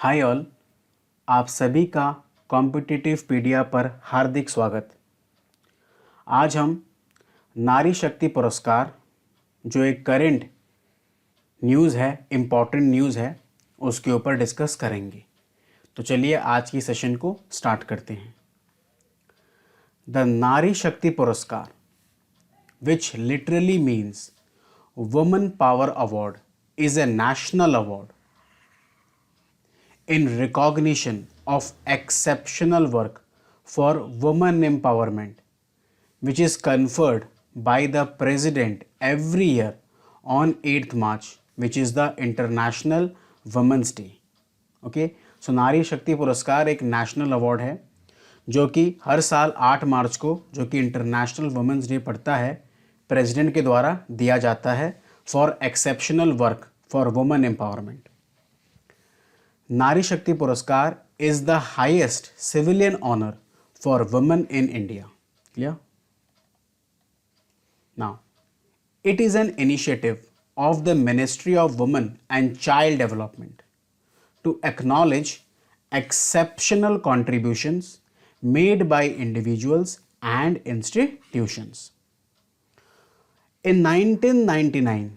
Hi all, आप सभी का कॉम्पिटिटिव पीडिया पर हार्दिक स्वागत। आज हम नारी शक्ति पुरस्कार जो एक करंट न्यूज़ है, इम्पॉर्टेंट न्यूज़ है, उसके ऊपर डिस्कस करेंगे। तो चलिए आज की सेशन को स्टार्ट करते हैं। द नारी शक्ति पुरस्कार, विच literally means women power award, is a national award in recognition of exceptional work for women empowerment, which is conferred by the President every year on 8th March, which is the International Women's Day. Okay, so Nari Shakti पुरस्कार एक national award है जो कि हर साल 8 मार्च को, जो कि international women's day पड़ता है, प्रेसिडेंट के द्वारा दिया जाता है for exceptional work for women empowerment. नारी शक्ति पुरस्कार is the highest civilian honor for women in India. Clear? Now, it is an initiative of the Ministry of Women and Child Development to acknowledge exceptional contributions made by individuals and institutions. In 1999,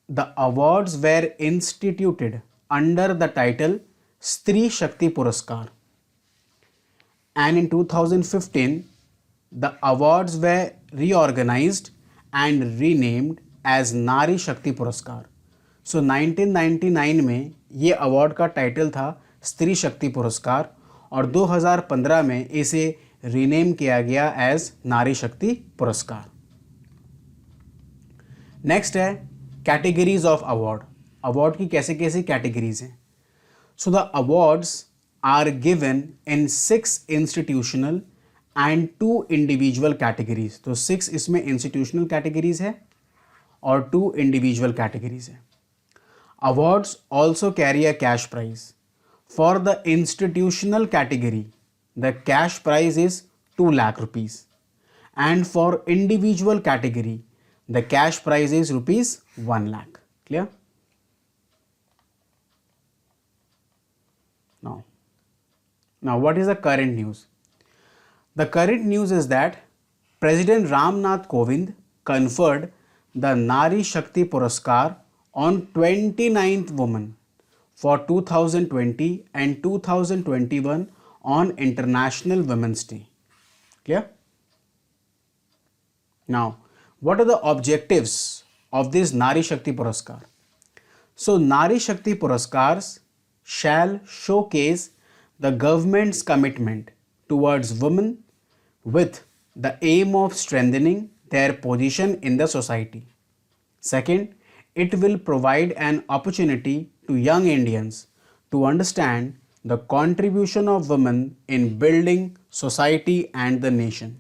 the awards were instituted under the title Stri Shakti Puraskar, and in 2015 the awards were reorganized and renamed as Nari Shakti Puraskar. So 1999 में ये award का title था स्त्री शक्ति पुरस्कार और 2015 में इसे रीनेम किया गया एज नारी शक्ति पुरस्कार। नेक्स्ट है कैटेगरीज ऑफ अवार्ड। अवार्ड की कैसे कैसे कैटेगरीज हैं? So the awards are given in 6 institutional and 2 individual categories. तो 6 इसमें इंस्टीट्यूशनल कैटेगरीज है और 2 इंडिविजुअल कैटेगरीज है। Awards also carry a cash prize. For the institutional category the cash prize is 2 lakh rupees and for individual category the cash prize is rupees 1 lakh. Clear? Now what is the current news? The current news is that President Ram Nath Kovind conferred the Nari Shakti Puraskar on 29th woman for 2020 and 2021 on International Women's Day. Clear? Now, what are the objectives of this Nari Shakti Puraskar? So, Nari Shakti Puraskars shall showcase the government's commitment towards women with the aim of strengthening their position in the society. Second, it will provide an opportunity to young Indians to understand the contribution of women in building society and the nation.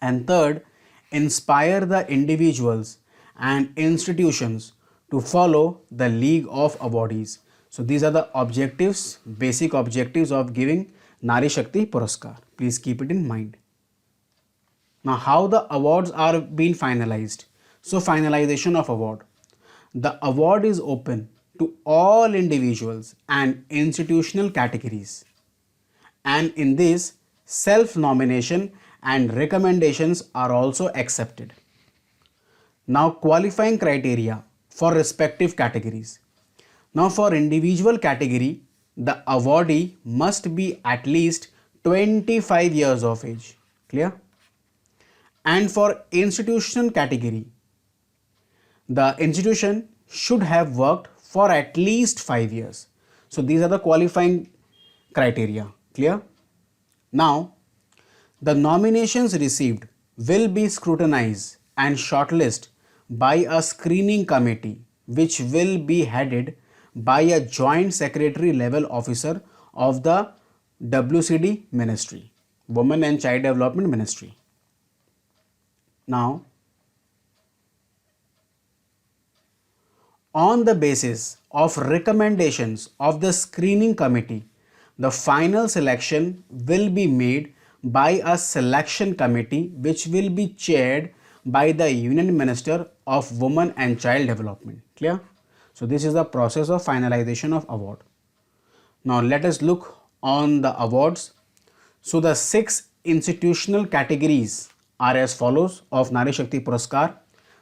And third, inspire the individuals and institutions to follow the League of Awardees. So these are the objectives, basic objectives of giving Nari Shakti Puraskar. Please keep it in mind. Now, how the awards are being finalized? So finalization of award. The award is open to all individuals and institutional categories. And in this, self-nomination and recommendations are also accepted. Now, qualifying criteria for respective categories. Now, for individual category, the awardee must be at least 25 years of age. Clear? And for institutional category, the institution should have worked for at least 5 years. So these are the qualifying criteria. Clear? Now, the nominations received will be scrutinized and shortlisted by a screening committee which will be headed by a joint secretary level officer of the WCD Ministry, Women and Child Development Ministry. Now, on the basis of recommendations of the screening committee, the final selection will be made by a selection committee which will be chaired by the Union Minister of Women and Child Development. Clear? So this is the process of finalization of award. Now let us look on the awards. So the 6 institutional categories are as follows of Nari Shakti Puraskar.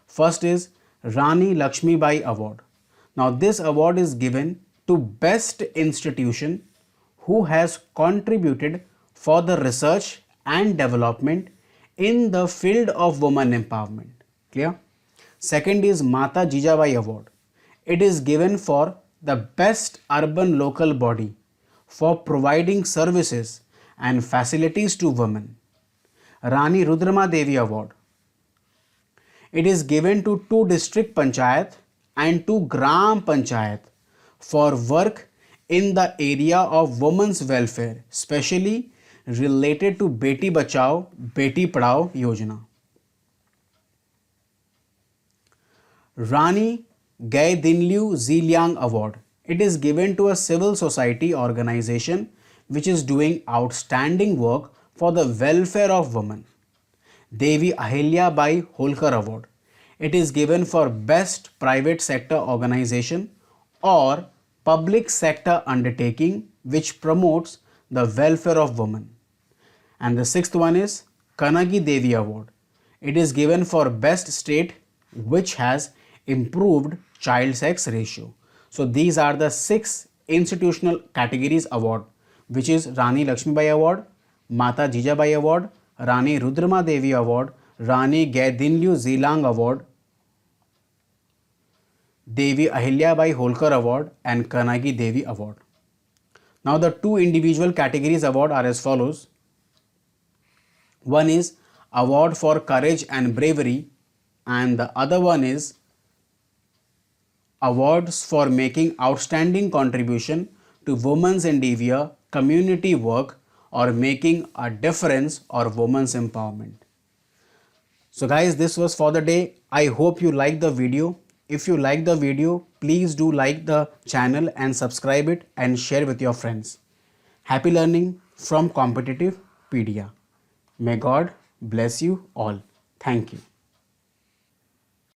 First is Rani Lakshmibai Award. Now this award is given to best institution who has contributed for the research and development in the field of women empowerment. Clear? Second is Mata Jijabai Award. It is given for the best urban local body for providing services and facilities to women. Rani Rudrama Devi Award. It is given to 2 district panchayat and 2 gram panchayat for work in the area of women's welfare, especially related to Beti Bachao, Beti Padhao Yojana. Rani Gai Dinliu Ziliang Award. It is given to a civil society organization which is doing outstanding work for the welfare of women. Devi Ahilya Bai Holkar Award. It is given for best private sector organization or public sector undertaking which promotes the welfare of women. And the 6th one is Kanagi Devi Award. It is given for best state which has improved child sex ratio. So these are the 6 institutional categories award, which is Rani Lakshmibai Award, Mata Jijabai Award, Rani Rudrama Devi Award, Rani Gaidinliu Zilang Award, Devi Ahilya Bai Holkar Award and Kanagi Devi Award. Now the 2 individual categories award are as follows. One is Award for Courage and Bravery and the other one is Awards for making outstanding contribution to women's endeavor, community work or making a difference or women's empowerment. So guys, this was for the day. I hope you liked the video. If you like the video, please do like the channel and subscribe it and share with your friends. Happy learning from Competitive Pedia. May God bless you all. Thank you.